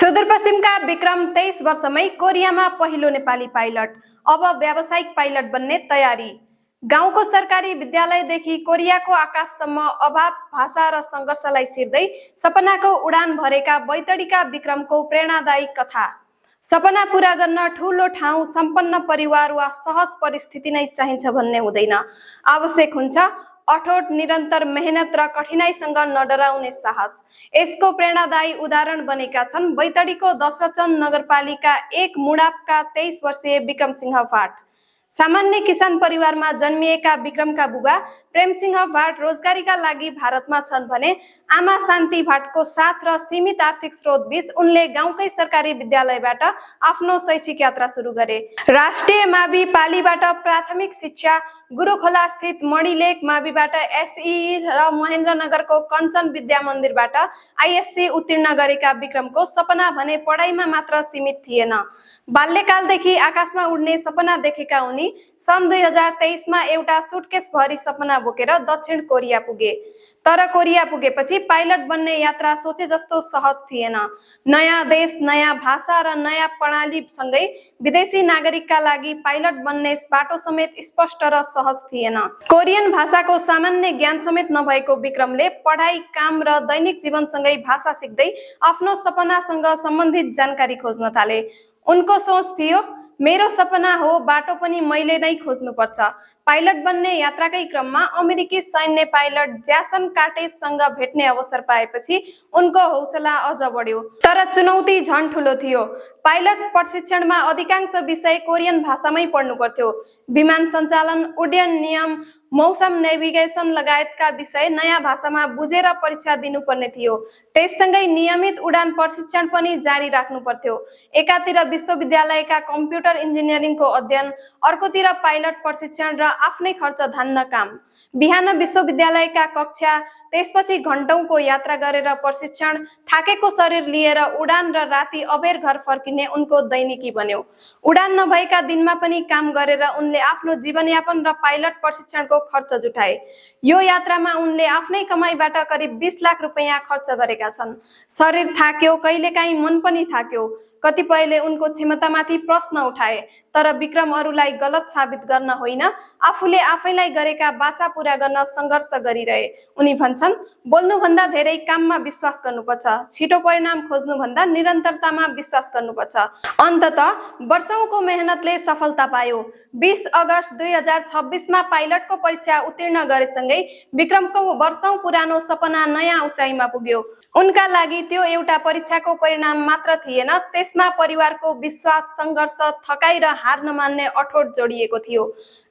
सुदूरपश्चिमका विक्रम 23 वर्षमै कोरियामा पहिलो नेपाली पाइलट। अब व्यावसायिक पाइलट बन्ने तयारी। गाउँको सरकारी विद्यालयदेखि कोरियाको आकाशसम्म अभाव, भाषा र सङ्घर्षलाई चिर्दै सपनाको उडान भरेका बैतडीका विक्रमको प्रेरणादायी कथा। सपना पूरा गर्न ठूलो ठाउँ, सम्पन्न परिवार वा सहज परिस्थिति नै चाहिन्छ भन्ने हुँदैन। आवश्यक हुन्छ अठोट, निरन्तर मेहनत र कठिनाइसँग नडराउने साहस। यसको प्रेरणादायी उदाहरण बनेका छन् बैतडीको दशरथचन्द नगरपालिका 1 मुडापका 23 वर्षीय विक्रम सिंह भाट। सामान्य किसान परिवारमा जन्मिएका विक्रमका बुबा प्रेमसिंह भाट रोजगारीका लागि भारतमा छन् भने आमा शान्ति भाटको साथ र सीमित आर्थिक स्रोत बीच उनले गाउँकै सरकारी विद्यालयबाट आफ्नो शैक्षिक यात्रा सुरु गरे। राष्ट्रिय मावि पालीबाट प्राथमिक शिक्षा, गुरुखोला स्थित मणिलेक माविबाट एसई र महेन्द्रनगरको कञ्चन विद्या मन्दिरबाट आइएससी उत्तीर्ण गरेका विक्रमको सपना भने पढाइमा मात्र सीमित थिएन। बाल्यकालदेखि आकाशमा उड्ने सपना देखेका उनी सन् 2023 मा एउटा सुटकेस भरी सपना बोकेर दक्षिण कोरिया पुगे। तर कोरिया पुगेपछि पाइलट बन्ने यात्रा सोचे जस्तो सहज थिएन। नयाँ देश, नयाँ भाषा र नयाँ प्रणालीसँगै विदेशी नागरिकका लागि पाइलट बन्ने बाटो समेत स्पष्ट र सहज थिएन। कोरियन भाषाको सामान्य ज्ञान समेत नभएको विक्रमले पढाइ, काम र दैनिक जीवनसँगै भाषा सिक्दै आफ्नो सपनासँग सम्बन्धित जानकारी खोज्न थाले। उनको सोच थियो, मेरो सपना हो, बाटो पनि मैले नै खोज्नुपर्छ। पाइलट बन्ने यात्राकै क्रममा अमेरिकी सैन्य पाइलट ज्यासन कार्टेजसँग भेट्ने अवसर पाएपछि उनको हौसला अझ बढ्यो। तर चुनौती झन् ठुलो थियो। पाइलट प्रशिक्षणमा अधिकांश विषय कोरियन भाषामै पढ्नु पर्थ्यो। विमान सञ्चालन, उड्डयन नियम, मौसम नेभिगेसन लगायतका विषय नयाँ भाषामा बुझेर परीक्षा दिनुपर्ने थियो। त्यससँगै नियमित उडान प्रशिक्षण पनि जारी राख्नु पर्थ्यो। एकातिर विश्वविद्यालयका कम्प्युटर इन्जिनियरिङको अध्ययन, अर्कोतिर पाइलट प्रशिक्षण र आफ्नै खर्च धान्न काम। बिहान विश्वविद्यालयका कक्षा, त्यसपछि घण्टौंको यात्रा गरेर प्रशिक्षण, थाकेको शरीर लिएर उडान र राति अबेर घर फर्किने उनको दैनिकी बन्यो। उडान नभएका दिनमा पनि काम गरेर उनले आफ्नो जीवनयापन र पाइलट प्रशिक्षणको खर्च जुटाए। यो यात्रामा उनले आफ्नै कमाइबाट करिब 20 लाख रुपैयाँ खर्च गरेका छन्। शरीर थाक्यो, कहिलेकाहीँ मन पनि थाक्यो। कतिपयले उनको क्षमतामाथि प्रश्न उठाए, तर विक्रम अरूलाई गलत साबित गर्न होइन, आफूले आफैलाई गरेका बाचा पूरा गर्न सङ्घर्ष गरिरहे। उनी भन्छन्, बोल्नुभन्दा धेरै काममा विश्वास गर्नुपर्छ, छिटो परिणाम खोज्नुभन्दा निरन्तरतामा विश्वास गर्नुपर्छ। अन्ततः वर्षौंको मेहनतले सफलता पायो। 20 अगस्त 2026 मा पाइलटको परीक्षा उत्तीर्ण गरेसँगै विक्रमको वर्षौं पुरानो सपना नयाँ उचाइमा पुग्यो। उनका लागि त्यो एउटा परीक्षाको परिणाम मात्र थिएन, त्यसमा परिवारको विश्वास, सङ्घर्ष, थकाइ र हार नमान्ने अठोट जोडिएको थियो।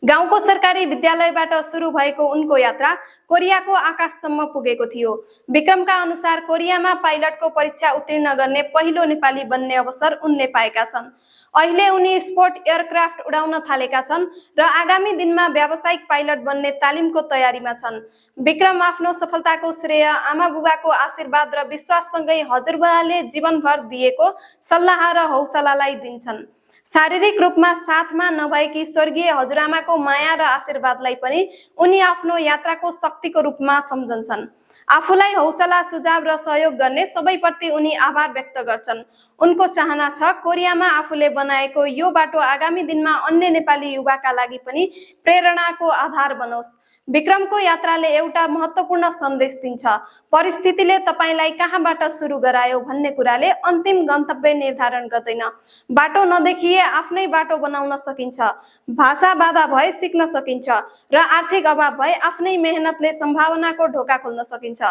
गाउँको सरकारी विद्यालयबाट सुरु भएको उनको यात्रा कोरियाको आकाशसम्म पुगेको थियो। विक्रमका अनुसार कोरियामा पाइलटको परीक्षा उत्तीर्ण गर्ने पहिलो नेपाली बन्ने अवसर उनले पाएका छन्। अहिले उनी स्पोर्ट एयरक्राफ्ट उडाउन थालेका छन् र आगामी दिनमा व्यावसायिक पाइलट बन्ने तालिमको तयारीमा छन्। विक्रम आफ्नो सफलताको श्रेय आमा बुबाको आशीर्वाद र विश्वाससँगै हजुरबुवाले जीवनभर दिएको सल्लाह र हौसलालाई दिन्छन्। शारीरिक रूपमा साथमा नभएकी स्वर्गीय हजुरआमाको माया र आशीर्वादलाई पनि उनी आफ्नो यात्राको शक्तिको रूपमा सम्झन्छन्। आफूलाई हौसला, सुझाव र सहयोग गर्ने सबैप्रति उनी आभार व्यक्त गर्छन्। उनको चाहना छ कोरियामा आफूले बनाएको यो बाटो आगामी दिनमा अन्य नेपाली युवाका लागि पनि प्रेरणाको आधार बनोस्। विक्रमको यात्राले एउटा महत्त्वपूर्ण सन्देश दिन्छ, परिस्थितिले तपाईलाई कहाँबाट सुरु गरायो भन्ने कुराले अन्तिम गन्तव्य निर्धारण गर्दैन। बाटो नदेखिए आफ्नै बाटो बनाउन सकिन्छ। भाषा बाधा भए सिक्न सकिन्छ र आर्थिक अभाव भए आफ्नै मेहनतले सम्भावनाको ढोका खोल्न सकिन्छ।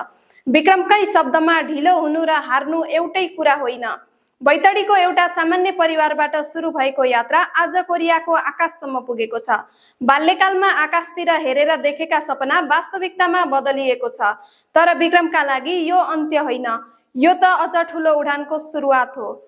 विक्रमकै शब्दमा ढिलो हुनु र हार्नु एउटै कुरा होइन। बैतडीको एउटा सामान्य परिवारबाट सुरु भएको यात्रा आज कोरियाको आकाशसम्म पुगेको छ। बाल्यकालमा आकाशतिर हेरेर देखेका सपना वास्तविकतामा बदलिएको छ। तर विक्रमका लागि यो अन्त्य होइन, यो त अझ ठुलो उडानको सुरुवात हो।